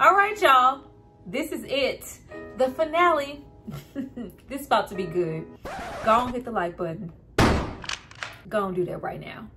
All right, y'all. This is it. The finale. This is about to be good. Go on, hit the like button. Go on, do that right now.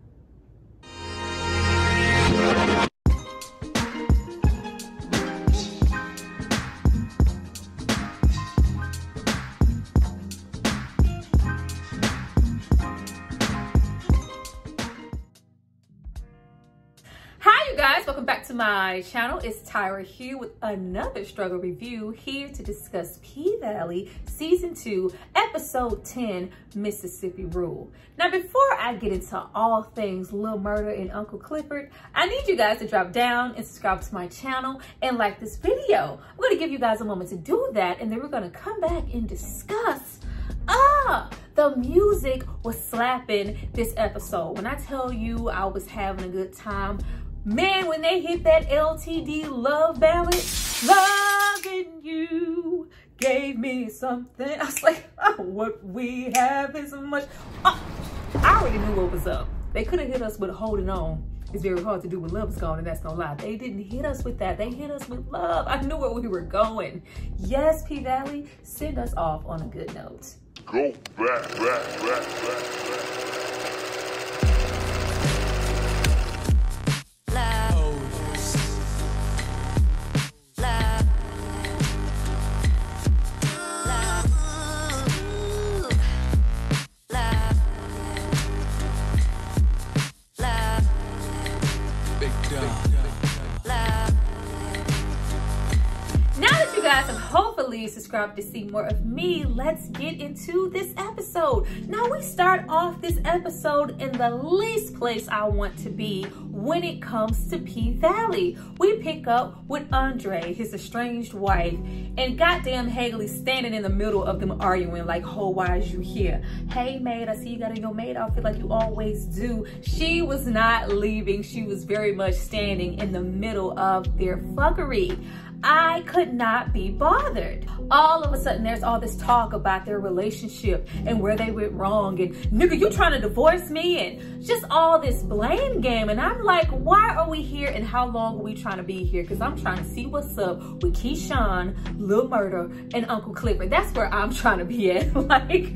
Welcome back to my channel. It's Tyra here with another struggle review, here to discuss P-Valley Season 2, Episode 10, Mississippi Rule. Now, before I get into all things Lil Murda and Uncle Clifford, I need you guys to drop down and subscribe to my channel and like this video. I'm going to give you guys a moment to do that, and then we're going to come back and discuss. The music was slapping this episode. When I tell you I was having a good time, man, when they hit that LTD love ballad, loving you gave me something. I was like, oh, what we have is much. Oh, I already knew what was up. They could have hit us with holding on. It's very hard to do when love is gone, and that's no lie. They didn't hit us with that. They hit us with love. I knew where we were going. Yes, P-Valley, send us off on a good note. Go back. Hopefully subscribe to see more of me. Let's get into this episode. Now, we start off this episode in the least place I want to be when it comes to P-Valley. We pick up with Andre, his estranged wife, and goddamn Haley standing in the middle of them arguing like, "Ho, why is you here? Hey, maid, I see you got in your maid outfit like you always do." She was not leaving. She was very much standing in the middle of their fuckery. I could not be bothered. All of a sudden, there's all this talk about their relationship and where they went wrong, and nigga, you trying to divorce me, and just all this blame game. And I'm like, why are we here and how long are we trying to be here? Because I'm trying to see what's up with Keyshawn, Lil Murda, and Uncle Clifford. That's where I'm trying to be at. Like,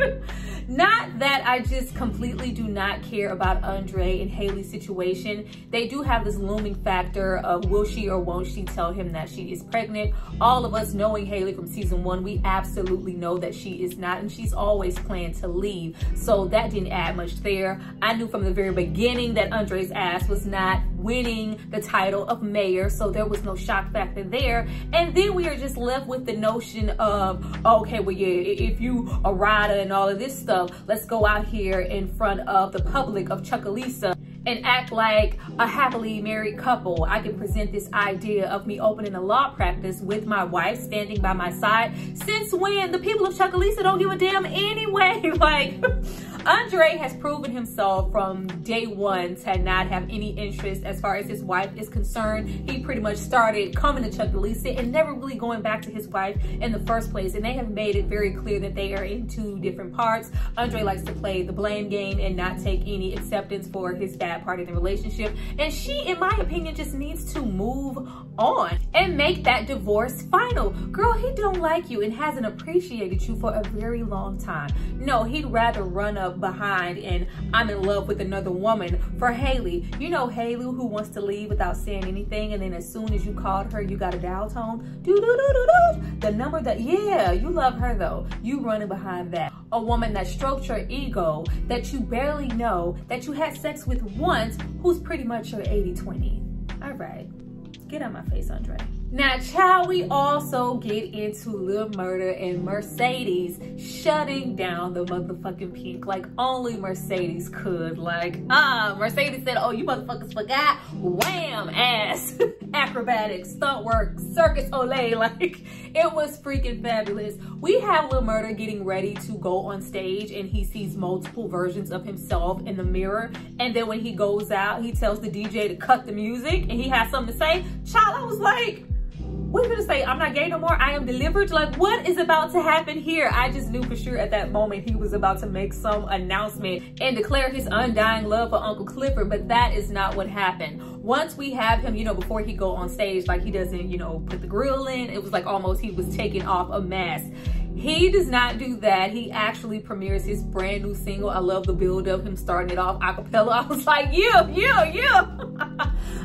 not that I just completely do not care about Andre and Haley's situation. They do have this looming factor of will she or won't she tell him that she is pregnant. All of us knowing Haley from season 1, we absolutely know that she is not, and she's always planned to leave. So that didn't add much there. I knew from the very beginning that Andre's ass was not winning the title of mayor, so there was no shock factor there. And then we are just left with the notion of, okay, well, yeah, if you a rider and all of this stuff, let's go out here in front of the public of Chucalissa and act like a happily married couple. I can present this idea of me opening a law practice with my wife standing by my side. Since when? The people of Chucalissa don't give a damn anyway. Like, Andre has proven himself from day one to not have any interest as far as his wife is concerned. He pretty much started coming to Chucalissa and never really going back to his wife in the first place. And they have made it very clear that they are in two different parts. Andre likes to play the blame game and not take any acceptance for his bad part in the relationship. And she, in my opinion, just needs to move on and make that divorce final. Girl, he don't like you and hasn't appreciated you for a very long time. No, he'd rather run up behind and I'm in love with another woman for Haley. You know Haley, who wants to leave without saying anything, and then as soon as you called her, you got a dial tone. The number that, yeah, you love her though. You running behind that. A woman that stroked your ego, that you barely know, that you had sex with once, who's pretty much your 80-20. All right, get out my face, Andre. Now, child, we also get into Lil Murda and Mercedes shutting down the motherfucking Pink like only Mercedes could. Like, Mercedes said, "Oh, you motherfuckers forgot." Wham, ass, acrobatics, stunt work, circus olay. Like, it was freaking fabulous. We have Lil Murda getting ready to go on stage, and he sees multiple versions of himself in the mirror. And then when he goes out, he tells the DJ to cut the music, and he has something to say. Child, I was like, what are you gonna say? I'm not gay no more? I am delivered? Like, what is about to happen here? I just knew for sure at that moment he was about to make some announcement and declare his undying love for Uncle Clifford, but that is not what happened. once we have him, you know, before he go on stage, like he doesn't, you know, put the grill in. It was like almost he was taking off a mask. He does not do that. He actually premieres his brand new single. I love the build of him starting it off a cappella. I was like, yeah.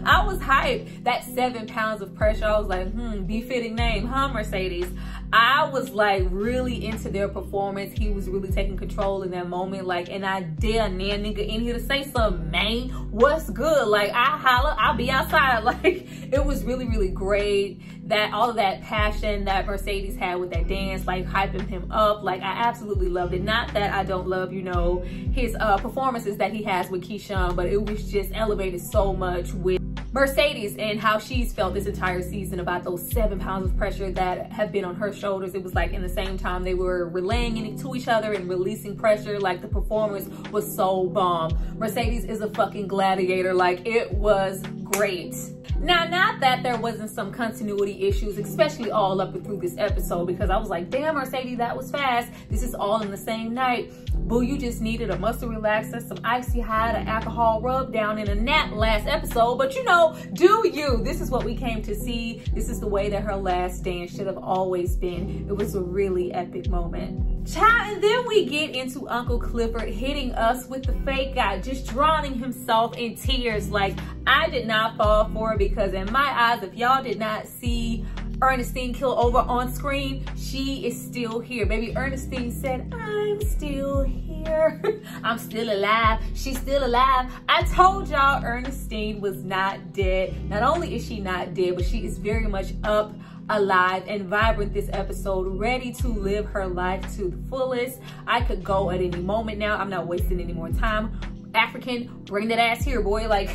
I was hyped. That 7 pounds of pressure. I was like, befitting name, huh, Mercedes? I was like really into their performance. He was really taking control in that moment. Like, and I dare nan nigga in here to say something, man. What's good? Like, I holla, I'll be outside. Like, it was really, really great. That all of that passion that Mercedes had with that dance, like hyping him up. Like, I absolutely loved it. Not that I don't love, you know, his performances that he has with Keyshawn, but it was just elevated so much with Mercedes and how she's felt this entire season about those 7 pounds of pressure that have been on her shoulders. It was like in the same time they were relaying it to each other and releasing pressure. Like, the performance was so bomb. Mercedes is a fucking gladiator. Like, it was great. Now, not that there wasn't some continuity issues, especially all up and through this episode, because I was like, damn, Mercedes, that was fast. This is all in the same night. Boo, you just needed a muscle relaxer, some icy hot, an alcohol rub down in a nap last episode. But you know, do you? This is what we came to see. This is the way that her last dance should have always been. It was a really epic moment. Child, and then we get into Uncle Clifford hitting us with the fake guy, just drowning himself in tears. Like, I did not fall for it, because in my eyes, if y'all did not see Ernestine kill over on screen, she is still here. Baby Ernestine said, I'm still here. I'm still alive. She's still alive. I told y'all Ernestine was not dead. Not only is she not dead, but she is very much up, alive, and vibrant this episode, ready to live her life to the fullest. I could go at any moment now. I'm not wasting any more time. African, bring that ass here, boy. Like,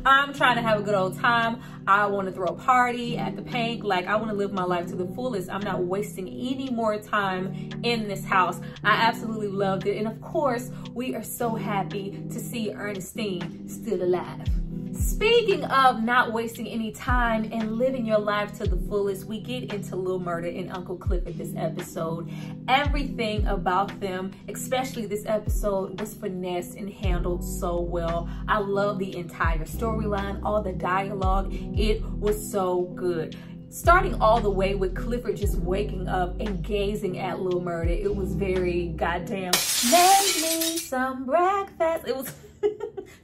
I'm trying to have a good old time. I want to throw a party at the Pank. Like, I want to live my life to the fullest. I'm not wasting any more time in this house. I absolutely loved it. And of course, we are so happy to see Ernestine still alive. Speaking of not wasting any time and living your life to the fullest, we get into Lil Murda and Uncle Clifford this episode. Everything about them, especially this episode, was finessed and handled so well. I love the entire storyline, all the dialogue. It was so good. Starting all the way with Clifford just waking up and gazing at Lil Murda, it was very goddamn, make me some breakfast. It was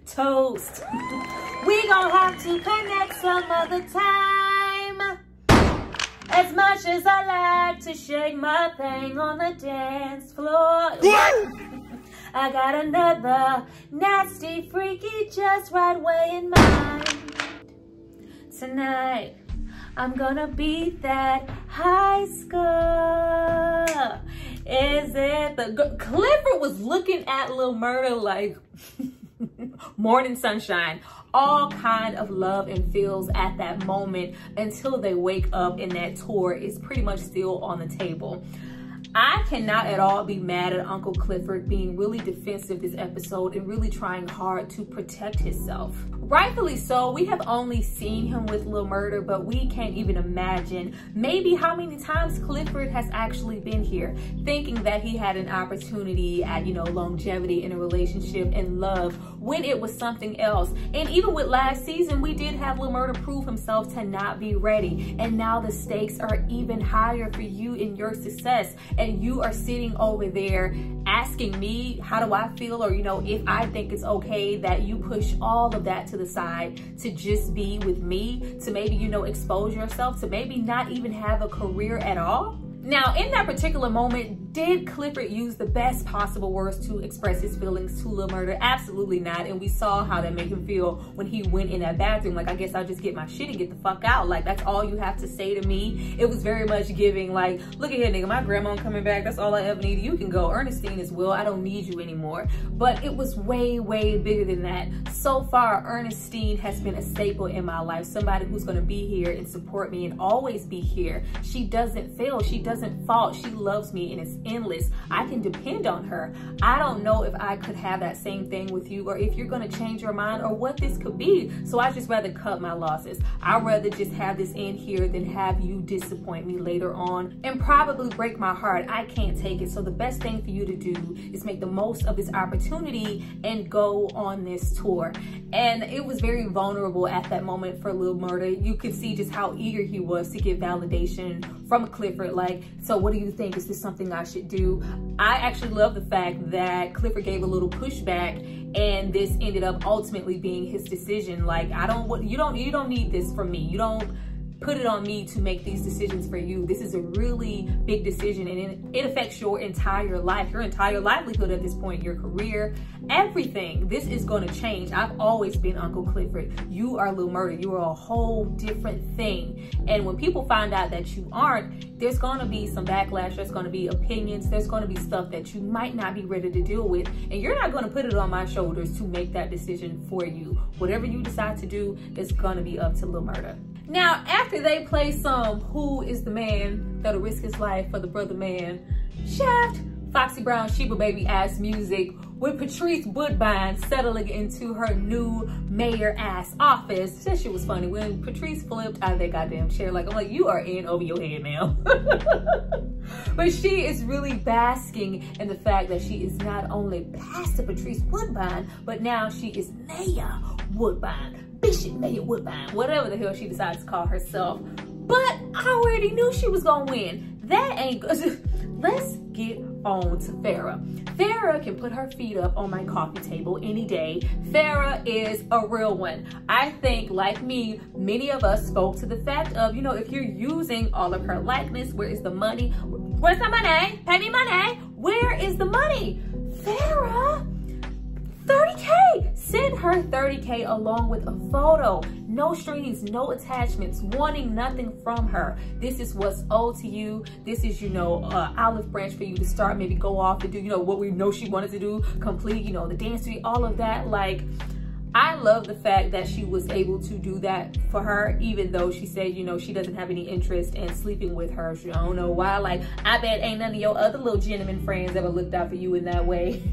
toast. We gonna have to connect some other time. As much as I like to shake my thing on the dance floor, I got another nasty, freaky, just right way in mind. Tonight, I'm gonna beat that high score. Is it the Clifford was looking at Lil Murda like morning sunshine. All kind of love and feels at that moment until they wake up and that tour is pretty much still on the table. I cannot at all be mad at Uncle Clifford being really defensive this episode and really trying hard to protect himself. Rightfully so. We have only seen him with Lil Murda, but we can't even imagine maybe how many times Clifford has actually been here, thinking that he had an opportunity at, you know, longevity in a relationship and love when it was something else. And even with last season, we did have Lil Murda prove himself to not be ready. And now the stakes are even higher for you in your success. And you are sitting over there asking me, how do I feel? Or, you know, if I think it's okay that you push all of that to the side to just be with me, to maybe, you know, expose yourself, to maybe not even have a career at all. Now, in that particular moment, did Clifford use the best possible words to express his feelings to Lil Murda? Absolutely not. And we saw how that made him feel when he went in that bathroom. Like, I guess I'll just get my shit and get the fuck out. Like, that's all you have to say to me. It was very much giving, like, look at here, nigga, my grandma coming back. That's all I ever need. You can go. Ernestine as well. I don't need you anymore. But it was way, way bigger than that. So far, Ernestine has been a staple in my life. Somebody who's going to be here and support me and always be here. She doesn't fail. She doesn't fault. She loves me and it's endless. I can depend on her. I don't know if I could have that same thing with you, or if you're gonna change your mind, or what this could be. So I just rather cut my losses. I'd rather just have this end here than have you disappoint me later on and probably break my heart. I can't take it. So the best thing for you to do is make the most of this opportunity and go on this tour. And it was very vulnerable at that moment for Lil Murda. You could see just how eager he was to get validation from Clifford. Like, so what do you think? Is this something I should do? I actually love the fact that Clifford gave a little pushback, and this ended up ultimately being his decision. Like, you don't need this from me. You don't put it on me to make these decisions for you. This is a really big decision, and it affects your entire life, your entire livelihood at this point, your career, everything. This is going to change. I've always been Uncle Clifford. You are Lil Murda. You are a whole different thing. And when people find out that you aren't, there's going to be some backlash. There's going to be opinions. There's going to be stuff that you might not be ready to deal with. And you're not going to put it on my shoulders to make that decision for you. Whatever you decide to do is going to be up to Lil Murda. Now, after they play some Who Is the Man That'll Risk His Life for the Brother Man, Shaft, Foxy Brown Sheba Baby ass music with Patrice Woodbine settling into her new mayor ass office. That shit was funny. When Patrice flipped out of that goddamn chair, I'm like, you are in over your head now. But she is really basking in the fact that she is not only Pastor Patrice Woodbine, but now she is Mayor Woodbine. Bishop Mayor Woodbine, whatever the hell she decides to call herself. But I already knew she was gonna win. That ain't good. Let's get on to Farrah. Farrah can put her feet up on my coffee table any day. Farrah is a real one. I think, like me, many of us spoke to the fact of, if you're using all of her likeness, where is the money? Where's the money? Pay me money. Where is the money? Farrah, 30K. Send her 30K along with a photo. No strings, no attachments, wanting nothing from her. This is what's owed to you. This is, olive branch for you to start, maybe go off and do, what we know she wanted to do, complete, the dance, all of that. Like, I love the fact that she was able to do that for her, even though she said, she doesn't have any interest in sleeping with her. She don't know why. Like, I bet ain't none of your other little gentleman friends ever looked out for you in that way,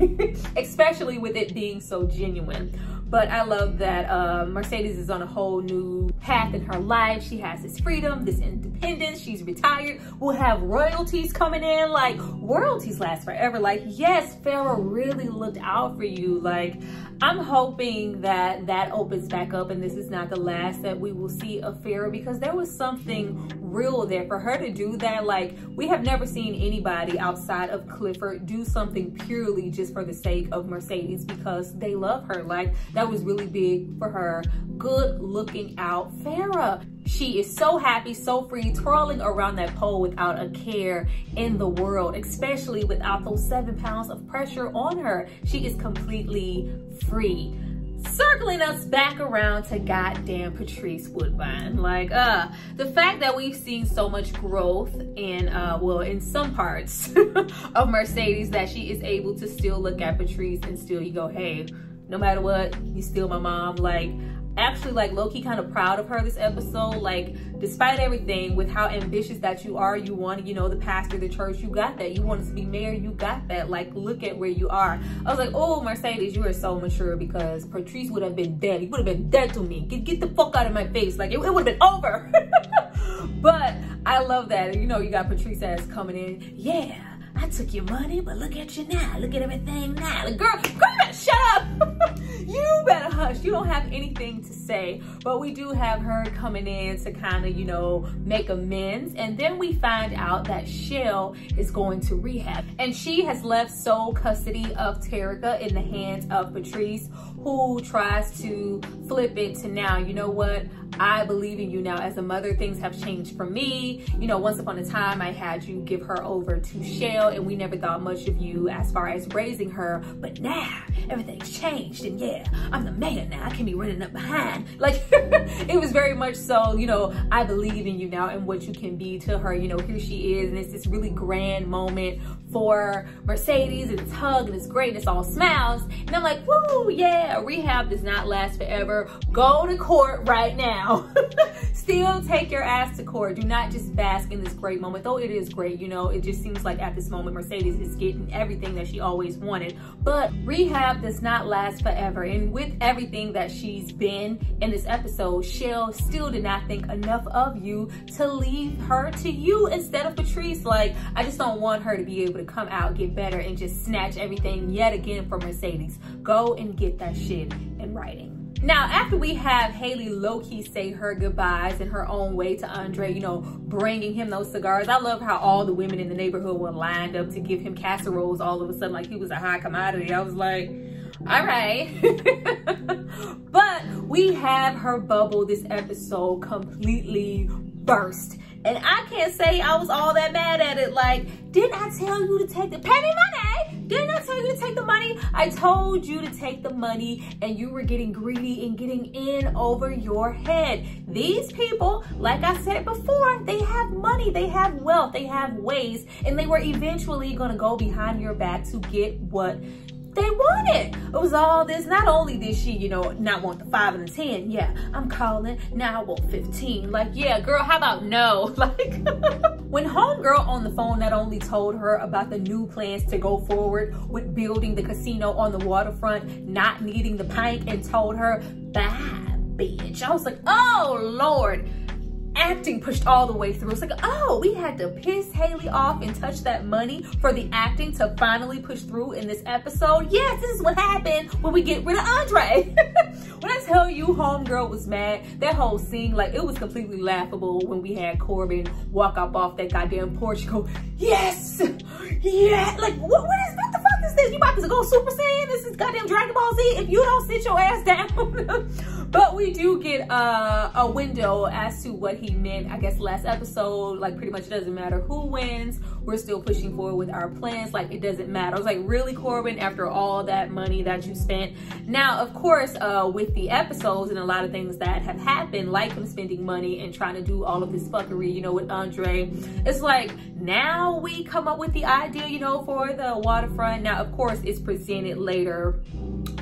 especially with it being so genuine. But I love that Mercedes is on a whole new path in her life. She has this freedom, this independence. She's retired. We'll have royalties coming in. Like, royalties last forever. Like, yes, Farrah really looked out for you. Like, I'm hoping that opens back up and this is not the last that we will see of Farrah, because there was something real there for her to do that. Like, we have never seen anybody outside of Clifford do something purely just for the sake of Mercedes because they love her. Like, that was really big for her. Good looking out Farrah. She is so happy, so free, twirling around that pole without a care in the world, especially without those 7 pounds of pressure on her. She is completely free. Circling us back around to goddamn Patrice Woodbine. Like, the fact that we've seen so much growth in, in some parts of Mercedes, that she is able to still look at Patrice and still you go, hey, no matter what, you still my mom. Like, actually, like, low-key kind of proud of her this episode. Like, despite everything, with how ambitious that you are, you want, the pastor of the church, you got that. You wanted to be mayor, you got that. Like, look at where you are. I was like, oh, Mercedes, you are so mature, because Patrice would have been dead. He would have been dead to me. Get the fuck out of my face. Like, it would have been over. But I love that. You got Patrice ass coming in. Yeah, I took your money, but look at you now. Look at everything now. Like, girl, you better shut up. You better hush. You don't have anything to say. But we do have her coming in to kind of, make amends. And then we find out that Shell is going to rehab. And she has left sole custody of Terica in the hands of Patrice, who tries to flip it to now, you know what? I believe in you now. As a mother, things have changed for me. Once upon a time, I had you give her over to Shell, and we never thought much of you as far as raising her. But now, everything's changed, and yeah, I'm the man now. I can't be running up behind. Like, it was very much so, you know, I believe in you now and what you can be to her. You know, here she is, and it's this really grand moment for Mercedes, and it's hug, and it's great, and it's all smiles. And I'm like, woo, yeah, rehab does not last forever. Go to court right now. Still take your ass to court. Do not just bask in this great moment, though it is great. You know, it just seems like at this moment, Mercedes is getting everything that she always wanted. But rehab does not last forever. And with everything that she's been in this episode, Shell still did not think enough of you to leave her to you instead of Patrice. Like, I just don't want her to be able to come out, get better, and just snatch everything yet again from Mercedes. Go and get that shit in writing. Now, after we have Haley low-key say her goodbyes in her own way to Andre, you know, bringing him those cigars. I love how all the women in the neighborhood were lined up to give him casseroles all of a sudden, like he was a high commodity. I was like, all right. But we have her bubble this episode completely burst. And I can't say I was all that mad at it. Like, didn't I tell you to take the, pay me money? Didn't I tell you to take the money? I told you to take the money, and you were getting greedy and getting in over your head. These people, like I said before, they have money, they have wealth, they have ways, and they were eventually gonna go behind your back to get what they wanted. It was all this. Not only did she, you know, not want the 5 and the 10. Yeah, I'm calling. Now I want 15. Like, yeah, girl, how about no? Like, when homegirl on the phone not only told her about the new plans to go forward with building the casino on the waterfront, not needing the pint, and told her, bye, bitch. I was like, oh, Lord. Acting pushed all the way through. It's like, oh, we had to piss Haley off and touch that money for the acting to finally push through in this episode. Yes, this is what happened when we get rid of Andre. When I tell you homegirl was mad, that whole scene, like, it was completely laughable when we had Corbin walk up off that goddamn porch and go, yes, yeah. Like, what the fuck is this? You about to go Super Saiyan? This is goddamn Dragon Ball Z if you don't sit your ass down. But we do get a window as to what he meant, I guess, last episode. Like, pretty much it doesn't matter who wins. We're still pushing forward with our plans. Like, it doesn't matter. I was like, really, Corbin, after all that money that you spent? Now, of course, with the episodes and a lot of things that have happened, like him spending money and trying to do all of this fuckery, you know, with Andre, it's like, now we come up with the idea, you know, for the waterfront. Now, of course, it's presented later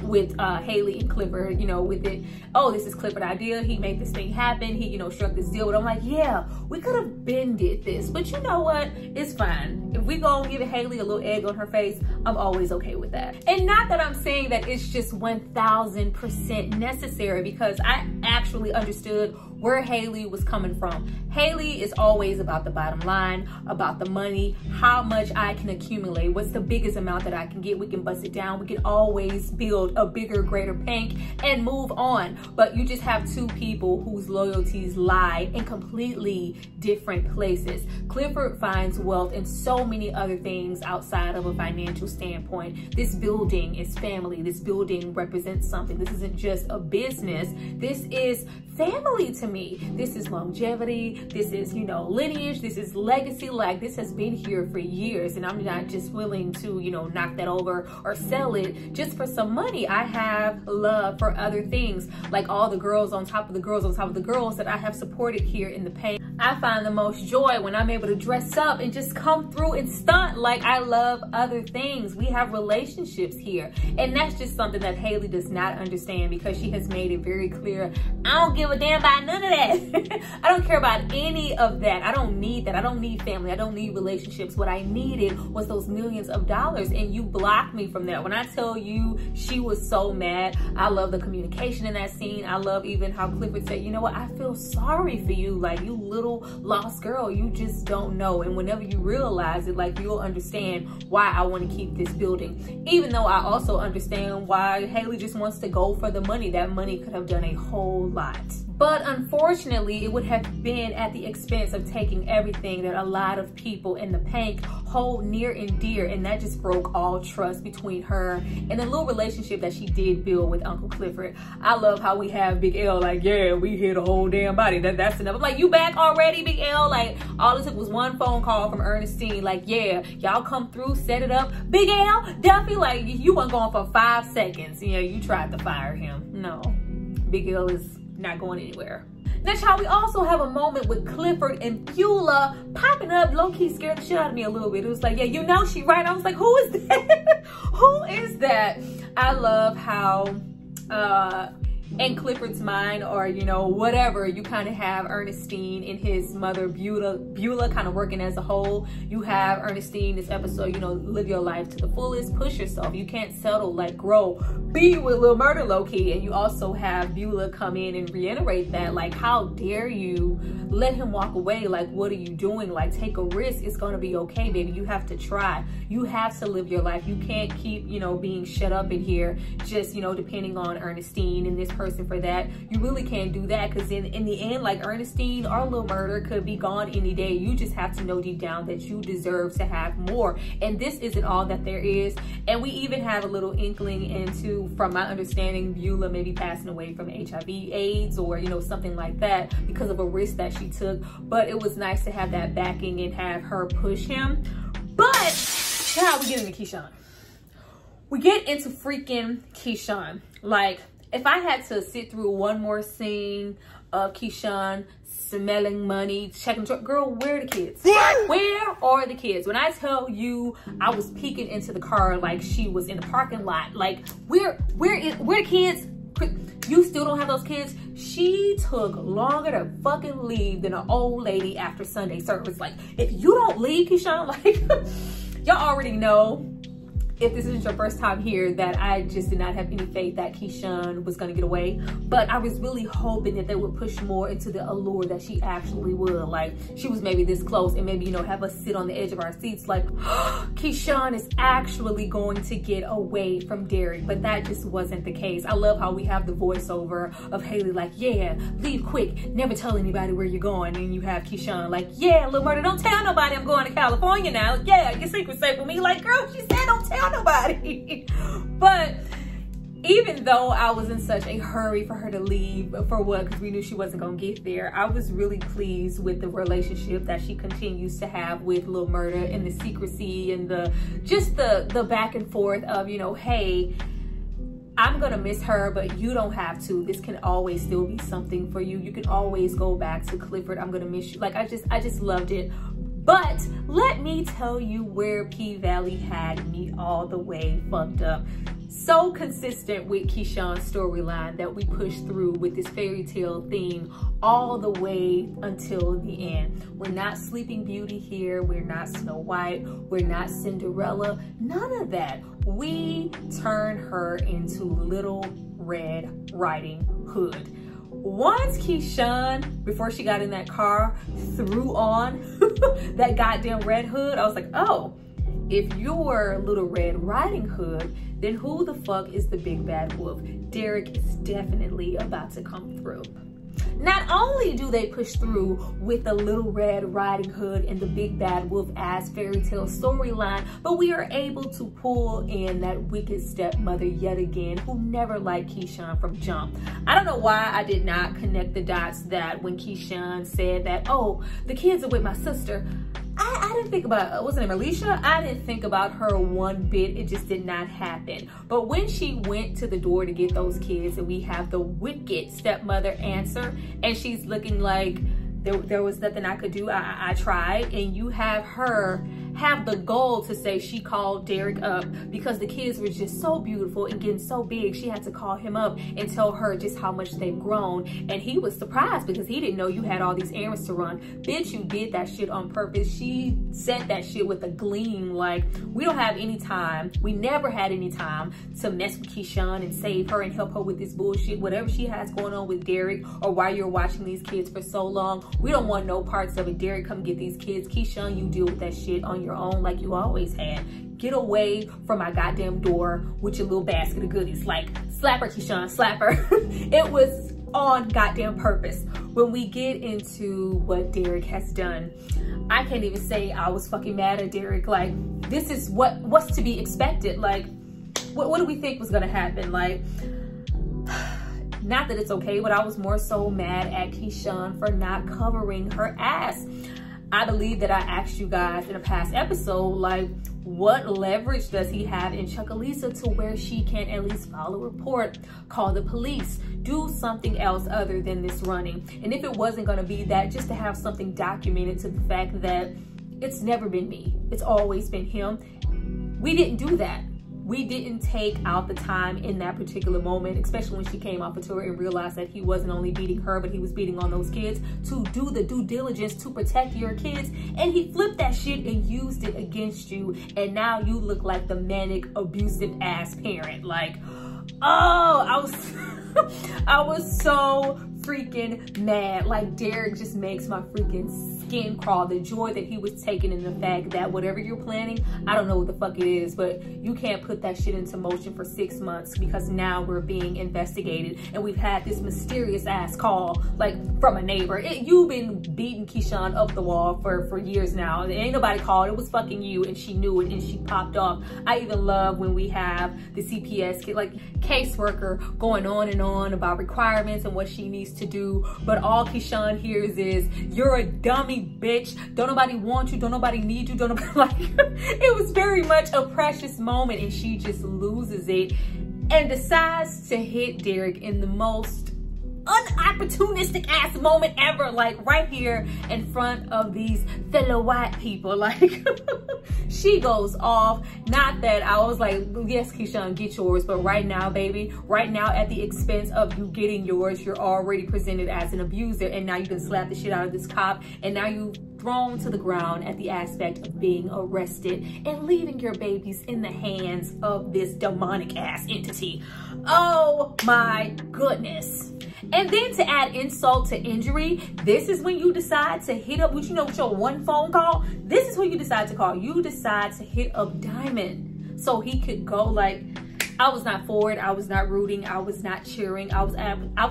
with Haley and Clifford, you know, with it. Oh, this is Clifford's idea. He made this thing happen. He, you know, struck this deal. But I'm like, yeah, we could have been did this. But you know what? It's fine. If we go give Haley a little egg on her face, I'm always okay with that. And not that I'm saying that it's just 1000% necessary, because I actually understood where Haley was coming from. Haley is always about the bottom line, about the money, how much I can accumulate, what's the biggest amount that I can get. We can bust it down. We can always build a bigger, greater bank and move on. But you just have two people whose loyalties lie in completely different places. Clifford finds wealth in so many other things outside of a financial standpoint. This building is family. This building represents something. This isn't just a business. This is family to me. This is longevity. This is, you know, lineage. This is legacy. Like, this has been here for years, and I'm not just willing to, you know, knock that over or sell it just for some money. I have love for other things, like all the girls on top of the girls on top of the girls that I have supported here in the pain. I find the most joy when I'm able to dress up and just come through and stunt like I love other things. We have relationships here, and that's just something that Haley does not understand, because she has made it very clear, I don't give a damn about none of that. I don't care about any of that. I don't need that. I don't need family. I don't need relationships. What I needed was those millions of dollars, and you blocked me from that. When I tell you she was so mad, I love the communication in that scene. I love even how Clifford said, you know what, I feel sorry for you. Like, you little lost girl, you just don't know. And whenever you realize it, like, you'll understand why I want to keep this building. Even though I also understand why Haley just wants to go for the money. That money could have done a whole lot. But unfortunately, it would have been at the expense of taking everything that a lot of people in the Pank hold near and dear, and that just broke all trust between her and the little relationship that she did build with Uncle Clifford. I love how we have Big L like, yeah, we hit a whole damn body. That's enough. I'm like, you back already, Big L? Like, all it took was one phone call from Ernestine. Like, yeah, y'all come through, set it up. Big L, Duffy, like, you weren't going for 5 seconds. You know, you tried to fire him. No, Big L is not going anywhere. Now, child, we also have a moment with Clifford and Beulah popping up. Low-key scared the shit out of me a little bit. It was like, yeah, you know she right. I was like, who is that? Who is that? I love how in Clifford's mind, or you know, whatever, you kind of have Ernestine and his mother Beulah kind of working as a whole. You have Ernestine this episode, you know, live your life to the fullest, push yourself, you can't settle, like grow, be with Lil Murder low-key. And you also have Beulah come in and reiterate that, like, how dare you let him walk away? Like, what are you doing? Like, take a risk, it's gonna be okay, baby. You have to try, you have to live your life. You can't keep, you know, being shut up in here just, you know, depending on Ernestine and this person for that. You really can't do that, because in the end, like, Ernestine or Lil Murder could be gone any day. You just have to know deep down that you deserve to have more, and this isn't all that there is. And we even have a little inkling into, from my understanding, Beulah maybe passing away from HIV/AIDS or, you know, something like that because of a risk that she took. But it was nice to have that backing and have her push him. But now we get into Keyshawn. We get into freaking Keyshawn. Like, if I had to sit through one more scene of Keyshawn smelling money, checking, girl, where are the kids? Where are the kids? When I tell you, I was peeking into the car like she was in the parking lot. Like, where kids? You still don't have those kids? She took longer to fucking leave than an old lady after Sunday service. Like, if you don't leave, Keyshawn, like, y'all already know, if this isn't your first time here, that I just did not have any faith that Keyshawn was gonna get away. But I was really hoping that they would push more into the allure that she actually would. Like, she was maybe this close, and maybe, you know, have us sit on the edge of our seats like, Keyshawn is actually going to get away from Derek. But that just wasn't the case. I love how we have the voiceover of Haley like, yeah, leave quick, never tell anybody where you're going. And you have Keyshawn like, yeah, Lil Murder, don't tell nobody I'm going to California now. Yeah, your secret's safe with me. Like, girl, she said don't tell nobody. But even though I was in such a hurry for her to leave, for what, because we knew she wasn't gonna get there, I was really pleased with the relationship that she continues to have with Lil Murder, and the secrecy and the back and forth of, you know, hey, I'm gonna miss her, but you don't have to. This can always still be something for you. You can always go back to Clifford. I'm gonna miss you. Like, I just loved it. But let me tell you where P Valley had me all the way fucked up. So consistent with Keyshawn's storyline that we pushed through with this fairy tale theme all the way until the end. We're not Sleeping Beauty here. We're not Snow White. We're not Cinderella. None of that. We turn her into Little Red Riding Hood. Once Keyshawn, before she got in that car, threw on that goddamn Red Hood, I was like, oh, if you're Little Red Riding Hood, then who the fuck is the big bad wolf? Derek is definitely about to come through. Not only do they push through with the Little Red Riding Hood and the big bad wolf as fairy tale storyline, but we are able to pull in that wicked stepmother yet again, who never liked Keyshawn from jump. I don't know why I did not connect the dots that when Keyshawn said that, oh, the kids are with my sister, I didn't think about, wasn't it Alicia? I didn't think about her one bit. It just did not happen. But when she went to the door to get those kids, and we have the wicked stepmother answer, and she's looking like there was nothing I could do, I tried, and you have her have the goal to say she called Derek up because the kids were just so beautiful and getting so big, she had to call him up and tell her just how much they've grown. And he was surprised because he didn't know you had all these errands to run. Bitch, you did that shit on purpose. She said that shit with a gleam, like, we don't have any time, we never had any time to mess with Keyshawn and save her and help her with this bullshit, whatever she has going on with Derek, or why you're watching these kids for so long. We don't want no parts of it. Derek, come get these kids. Keyshawn, you deal with that shit on your own like you always had. Get away from my goddamn door with your little basket of goodies. Like, slap her, Keyshawn, slap her. It was on goddamn purpose. When we get into what Derek has done, I can't even say I was fucking mad at Derek. Like, this is what's to be expected. Like, what do we think was gonna happen? Like, not that it's okay, but I was more so mad at Keyshawn for not covering her ass. I believe that I asked you guys in a past episode, like, what leverage does he have in Chucalissa to where she can at least file a report, call the police, do something else other than this running? And if it wasn't gonna be that, just to have something documented to the fact that it's never been me, it's always been him. We didn't do that. We didn't take out the time in that particular moment, especially when she came off a tour and realized that he wasn't only beating her, but he was beating on those kids, to do the due diligence to protect your kids. And he flipped that shit and used it against you. And now you look like the manic, abusive ass parent. Like, oh, I was so freaking mad. Like, Derek just makes my freaking skin crawl. The joy that he was taking in the fact that whatever you're planning, I don't know what the fuck it is, but you can't put that shit into motion for 6 months because now we're being investigated. And we've had this mysterious ass call, like, from a neighbor. You've been beating Keyshawn up the wall for years now. And ain't nobody called. It was fucking you, and she knew it, and she popped off. I even love when we have the CPS, like, caseworker going on and on about requirements and what she needs to do, but all Keyshawn hears is, you're a dummy, bitch. Don't nobody want you. Don't nobody need you. Don't nobody like you. It was very much a precious moment, and she just loses it and decides to hit Derek in the most unopportunistic ass moment ever, like right here in front of these fellow white people. Like, she goes off. Not that I was like, yes, Keyshawn, get yours, but right now, baby, right now, at the expense of you getting yours, you're already presented as an abuser, and now you can slap the shit out of this cop, and now you thrown to the ground at the aspect of being arrested and leaving your babies in the hands of this demonic ass entity. Oh my goodness. And then to add insult to injury, this is when you decide to hit up, with your one phone call, this is who you decide to call. You decide to hit up Diamond so he could go. Like, I was not for it. I was not rooting. I was not cheering. I was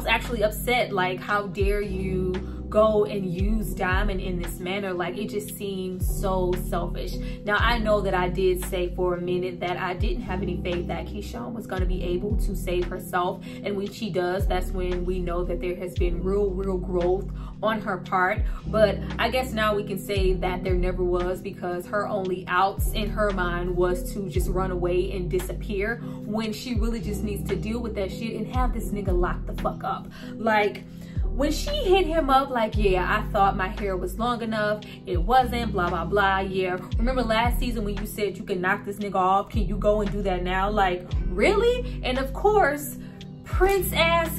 actually upset. Like, how dare you go and use Diamond in this manner? Like, it just seems so selfish. Now, I know that I did say for a minute that I didn't have any faith that Keyshawn was going to be able to save herself, and when she does, that's when we know that there has been real growth on her part. But I guess now we can say that there never was, because her only outs in her mind was to just run away and disappear, when she really just needs to deal with that shit and have this nigga locked the fuck up. Like, when she hit him up, like, yeah, I thought my hair was long enough, it wasn't, blah, blah, blah, yeah. Remember last season when you said you could knock this nigga off? Can you go and do that now? Like, really? And of course, Prince ass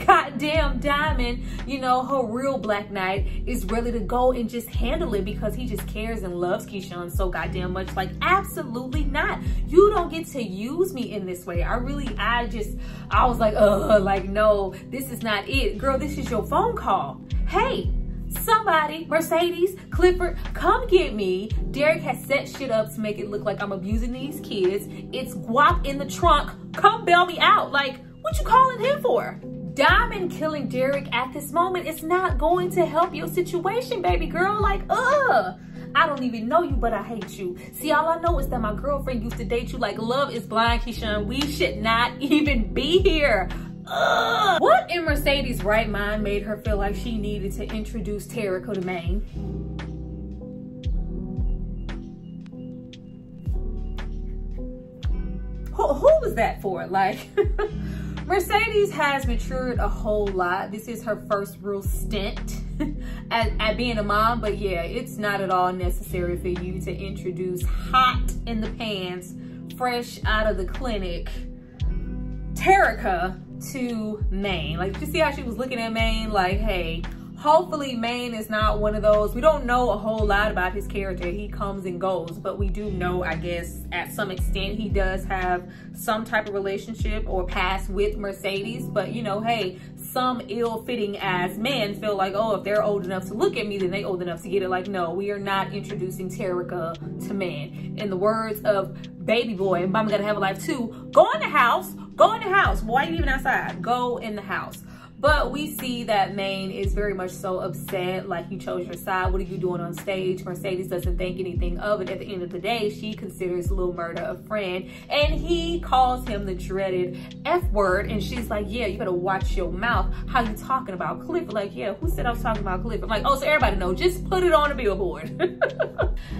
goddamn Diamond, you know, her real Black Knight, is ready to go and just handle it because he just cares and loves Keyshawn so goddamn much. Like, absolutely not. You don't get to use me in this way. I was like, like, no, this is not it. Girl, this is your phone call. Hey, somebody, Mercedes, Clifford, come get me. Derek has set shit up to make it look like I'm abusing these kids. It's guap in the trunk. Come bail me out. Like, what you calling him for? Diamond killing Derek at this moment is not going to help your situation, baby girl. Like, I don't even know you, but I hate you. See, all I know is that my girlfriend used to date you. Like, love is blind, Keyshawn. We should not even be here. What in Mercedes' right mind made her feel like she needed to introduce Terica to Maine? Who was that for? Like, Mercedes has matured a whole lot. This is her first real stint at being a mom, but yeah, it's not at all necessary for you to introduce hot in the pants, fresh out of the clinic, Terica to Maine. Like, you see how she was looking at Maine? Like, hey, hopefully Maine is not one of those. We don't know a whole lot about his character. He comes and goes, but we do know, I guess, at some extent, he does have some type of relationship or past with Mercedes. But, you know, hey, some ill-fitting ass men feel like, oh, if they're old enough to look at me, then they old enough to get it. Like, no, we are not introducing Terica to Maine. In the words of Baby Boy, Mama Gotta Have a Life too, go in the house. Go in the house. Why are you even outside? Go in the house. But we see that Maine is very much so upset, like, you chose your side. What are you doing on stage? Mercedes doesn't think anything of it. At the end of the day, she considers Lil Murda a friend, and he calls him the dreaded F word, and she's like, yeah, you better watch your mouth. How you talking about Clifford? Like, yeah, who said I was talking about Clifford? I'm like, oh, so everybody know, just put it on a billboard.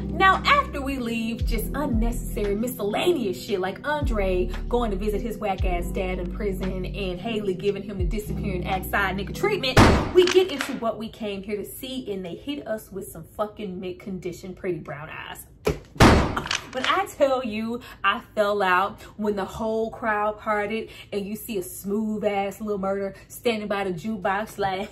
Now, after we leave just unnecessary miscellaneous shit like Andre going to visit his whack ass dad in prison and Haley giving him the disappearing act side nigga treatment, we get into what we came here to see, and they hit us with some fucking mid-condition pretty brown eyes. When I tell you I fell out when the whole crowd parted and you see a smooth ass Lil Murda standing by the jukebox like,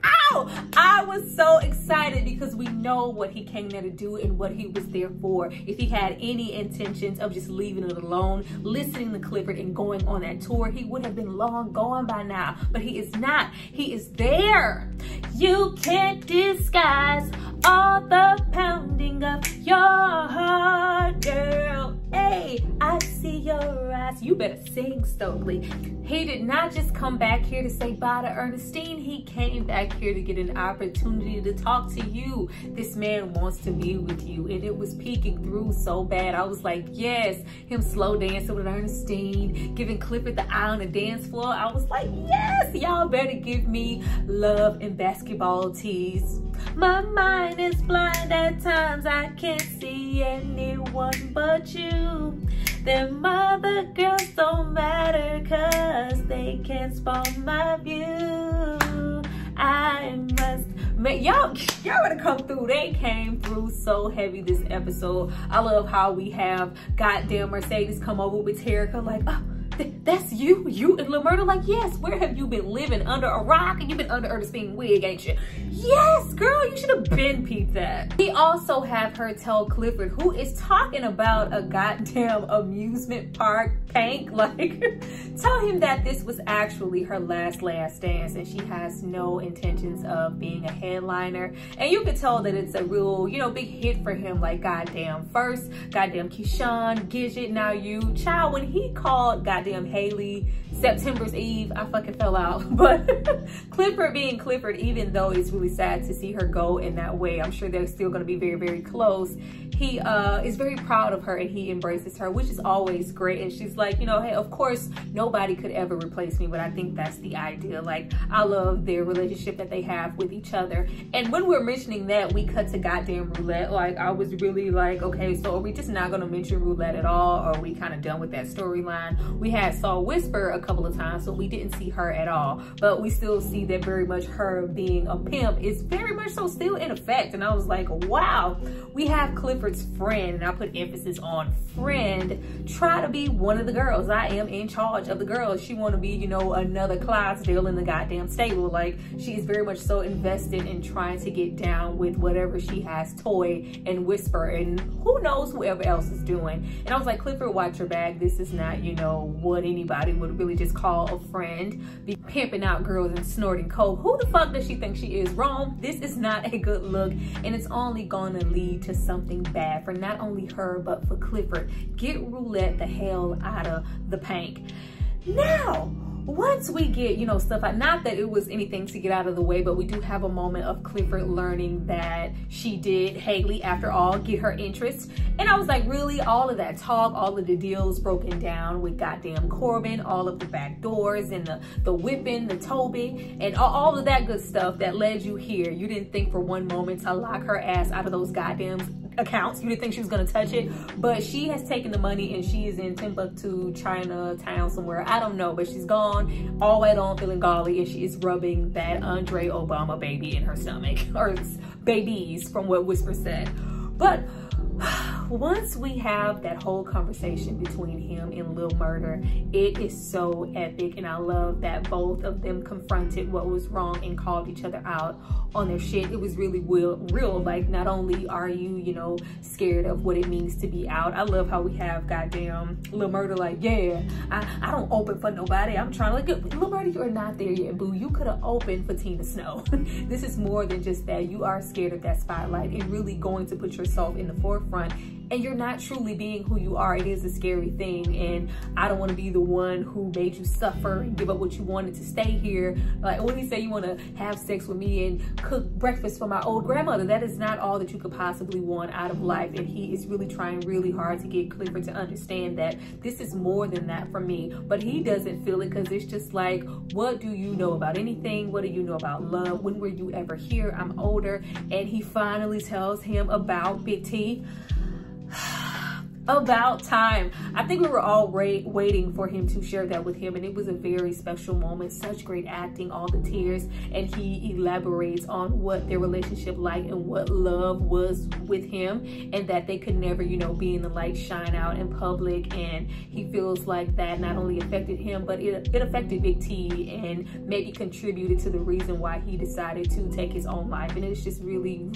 ow! I was so excited because we know what he came there to do and what he was there for. If he had any intentions of just leaving it alone, listening to Clifford and going on that tour, he would have been long gone by now. But he is not. He is there. You can't disguise all the pounding of your heart, girl. Hey, I see your eyes. You better sing, Stokely. He did not just come back here to say bye to Ernestine. He came back here to get an opportunity to talk to you. This man wants to be with you, and it was peeking through so bad. I was like, yes. Him slow dancing with Ernestine, giving Clifford the eye on the dance floor. I was like, yes, y'all better give me love and basketball tees. My mind is blind at times. I can't see anyone but you. Them other girls don't matter, cause they can't spoil my view. I must make y'all better come through. They came through so heavy this episode. I love how we have goddamn Mercedes come over with Terica like, oh, that's you and Lil Murda? Like, yes. Where have you been living? Under a rock? And you've been under Ernestine wig, ain't you? Yes, girl, you should have been peeped that. We also have her tell Clifford, who is talking about a goddamn amusement park tank, like, tell him that this was actually her last dance and she has no intentions of being a headliner. And you could tell that it's a real, you know, big hit for him. Like, goddamn, first, goddamn Keyshawn, Gidget, now you. Child, when he called goddamn Haley September's Eve, I fucking fell out. But Clifford being Clifford, even though it's really sad to see her go in that way, I'm sure they're still going to be very, very close. He is very proud of her and he embraces her, which is always great. And she's like, you know, hey, of course, nobody could ever replace me, but I think that's the idea. Like, I love their relationship that they have with each other. And when we're mentioning that, we cut to goddamn Roulette. Like, I was really like, okay, so are we just not going to mention Roulette at all? Or are we kind of done with that storyline? We saw Whisper a couple of times, so we didn't see her at all. But we still see that very much her being a pimp is very much so still in effect. And I was like, wow, we have Clifford's friend, and I put emphasis on friend, try to be one of the girls. I am in charge of the girls. She want to be, you know, another Clydesdale in the goddamn stable. Like, she is very much so invested in trying to get down with whatever she has, Toy and Whisper, and who knows whoever else is doing. And I was like, Clifford, watch your back. This is not, you know, what anybody would really just call a friend. Be pimping out girls and snorting coke. Who the fuck does she think she is? Wrong. This is not a good look, and it's only gonna lead to something bad for not only her but for Clifford. Get Roulette the hell out of the pank. Now, once we get, you know, stuff, not that it was anything to get out of the way, but we do have a moment of Clifford learning that she did Haley, after all, get her interest. And I was like, really? All of that talk, all of the deals broken down with goddamn Corbin, all of the back doors and the whipping, the Toby, and all of that good stuff that led you here. You didn't think for one moment to lock her ass out of those goddamn accounts. You didn't think she was gonna touch it, but she has taken the money and she is in Timbuktu, Chinatown somewhere. I don't know, but she's gone all right on feeling golly, and she is rubbing that Andre Obama baby in her stomach, or babies from what Whisper said. But once we have that whole conversation between him and Lil Murda, it is so epic, and I love that both of them confronted what was wrong and called each other out on their shit. It was really real. Like, not only are you, you know, scared of what it means to be out. I love how we have goddamn Lil Murda like, yeah, I don't open for nobody. I'm trying to, like, Lil Murda, you are not there yet, boo. You could have opened for Tina Snow. This is more than just that. You are scared of that spotlight and really going to put yourself in the forefront and you're not truly being who you are, it is a scary thing. And I don't want to be the one who made you suffer and give up what you wanted to stay here. Like, what do you say, you want to have sex with me and cook breakfast for my old grandmother? That is not all that you could possibly want out of life. And he is really trying really hard to get Clifford to understand that this is more than that for me. But he doesn't feel it, because it's just like, what do you know about anything? What do you know about love? When were you ever here? I'm older. And he finally tells him about Big T. About time. I think we were all waiting for him to share that with him, and it was a very special moment. Such great acting, all the tears, and he elaborates on what their relationship like and what love was with him, and that they could never, you know, be in the light, shine out in public. And he feels like that not only affected him, but it affected Big T, and maybe contributed to the reason why he decided to take his own life. And it's just really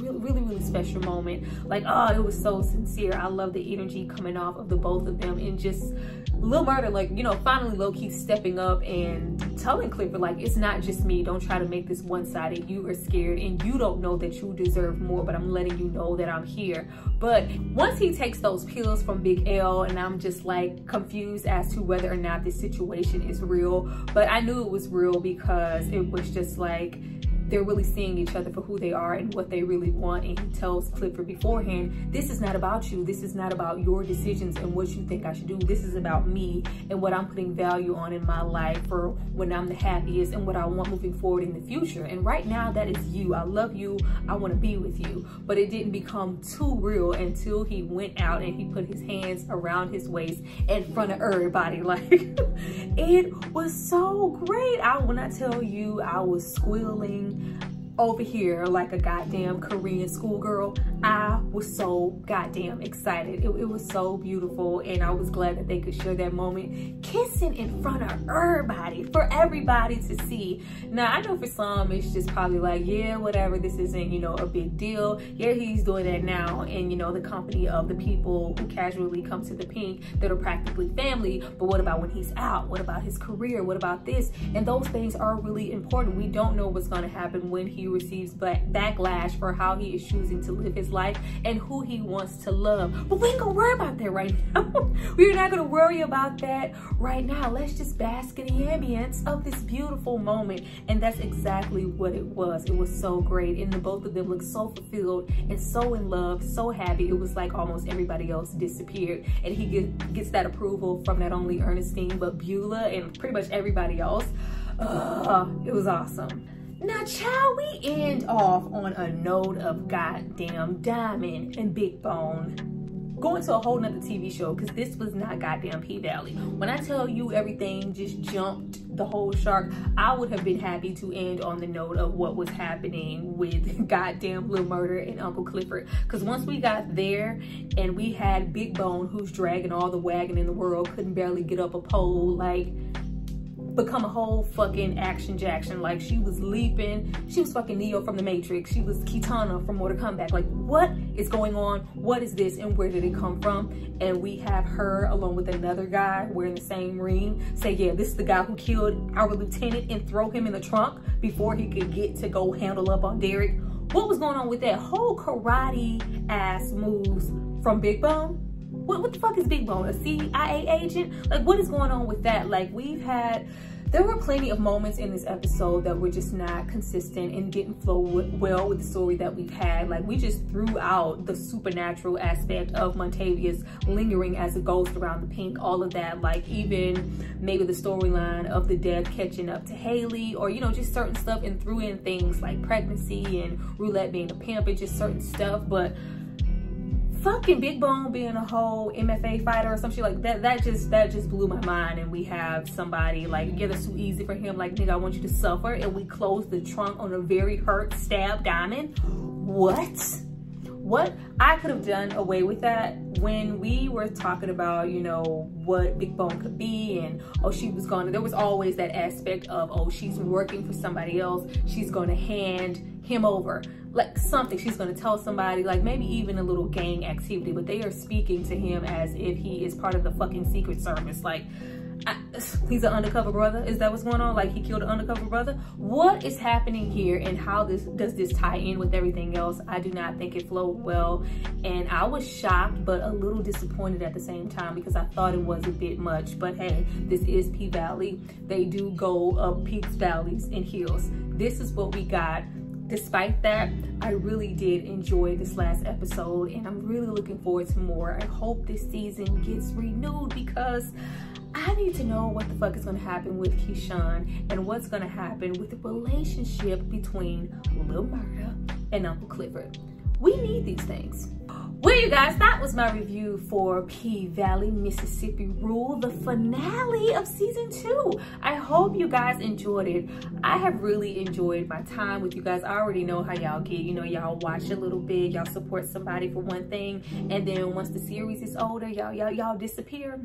special moment. Like, oh, it was so sincere. I love the energy coming off of the both of them, and just Lil Murder, like, you know, finally low-key stepping up and telling Clifford, like, it's not just me, don't try to make this one-sided, you are scared and you don't know that you deserve more, but I'm letting you know that I'm here. But once he takes those pills from Big L, and I'm just like confused as to whether or not this situation is real, but I knew it was real, because it was just like they're really seeing each other for who they are and what they really want. And he tells Clifford beforehand, this is not about you. This is not about your decisions and what you think I should do. This is about me and what I'm putting value on in my life for when I'm the happiest and what I want moving forward in the future. And right now, that is you. I love you. I want to be with you. But it didn't become too real until he went out and he put his hands around his waist in front of everybody. Like, it was so great. When I tell you, I was squealing over here like a goddamn Korean schoolgirl. I was so goddamn excited. It was so beautiful, and I was glad that they could share that moment, kissing in front of everybody, for everybody to see. Now, I know for some, it's just probably like, yeah, whatever, this isn't, you know, a big deal. Yeah, he's doing that now in, you know, the company of the people who casually come to the pink that are practically family. But what about when he's out? What about his career? What about this? And those things are really important. We don't know what's going to happen when he receives backlash for how he is choosing to live his life and who he wants to love. But we ain't gonna worry about that right now. We're not gonna worry about that right now. Let's just bask in the ambience of this beautiful moment. And that's exactly what it was. It was so great, and the both of them looked so fulfilled and so in love, so happy. It was like almost everybody else disappeared, and he gets that approval from not only Ernestine but Beulah and pretty much everybody else. It was awesome. Now, child, we end off on a note of goddamn Diamond and Big Bone going to a whole nother TV show, because this was not goddamn P-Valley. When I tell you everything just jumped the whole shark, I would have been happy to end on the note of what was happening with goddamn Lil Murder and Uncle Clifford. Because once we got there and we had Big Bone, who's dragging all the wagon in the world, couldn't barely get up a pole, like, become a whole fucking Action Jackson. Like, she was leaping. She was fucking Neo from the Matrix. She was Kitana from Mortal Kombat. Like, what is going on? What is this, and where did it come from? And we have her along with another guy wearing the same ring say, yeah, this is the guy who killed our lieutenant, and throw him in the trunk before he could get to go handle up on Derek. What was going on with that whole karate ass moves from Big Bone? What the fuck is Big Bone? A CIA agent? Like, what is going on with that? Like, there were plenty of moments in this episode that were just not consistent and didn't flow well with the story that we've had. Like, we just threw out the supernatural aspect of Montavious lingering as a ghost around the pink, all of that. Like, even maybe the storyline of the death catching up to Haley, or, you know, just certain stuff, and threw in things like pregnancy and Roulette being a pimp and just certain stuff. But fucking Big Bone being a whole MFA fighter or some shit like that, that just blew my mind. And we have somebody like, yeah, that's too easy for him. Like, nigga, I want you to suffer. And we close the trunk on a very hurt, stabbed Diamond. What? I could have done away with that when we were talking about, you know, what Big Bone could be, and oh, she was gonna, there was always that aspect of, oh, she's working for somebody else, she's gonna hand him over, like something, she's gonna tell somebody, like maybe even a little gang activity, but they are speaking to him as if he is part of the fucking Secret Service. Like, He's an undercover brother. Is that what's going on? Like he killed an undercover brother? What is happening here, and how does this tie in with everything else? I do not think it flowed well, and I was shocked but a little disappointed at the same time because I thought it was a bit much. But hey, this is P-Valley. They do go up peaks, valleys, and hills. This is what we got. Despite that, I really did enjoy this last episode, and I'm really looking forward to more. I hope this season gets renewed because I need to know what the fuck is going to happen with Keyshawn and what's going to happen with the relationship between Lil Murda and Uncle Clifford. We need these things. Well, you guys, that was my review for P-Valley, Mississippi Rule, the finale of season 2. I hope you guys enjoyed it. I have really enjoyed my time with you guys. I already know how y'all get. You know, y'all watch a little bit, y'all support somebody for one thing, and then once the series is older, y'all disappear.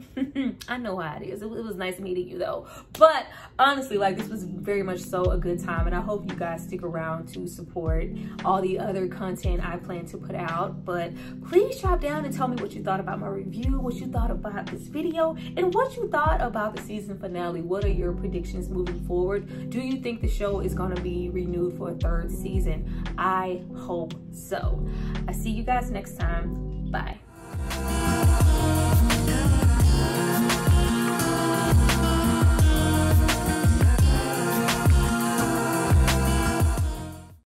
I know how it is. It was nice meeting you though. But honestly, like, this was very much so a good time, and I hope you guys stick around to support all the other content I plan to put out. But please drop down and tell me what you thought about my review, what you thought about this video, and what you thought about the season finale. What are your predictions moving forward? Do you think the show is going to be renewed for a 3rd season? I hope so. I see you guys next time. Bye.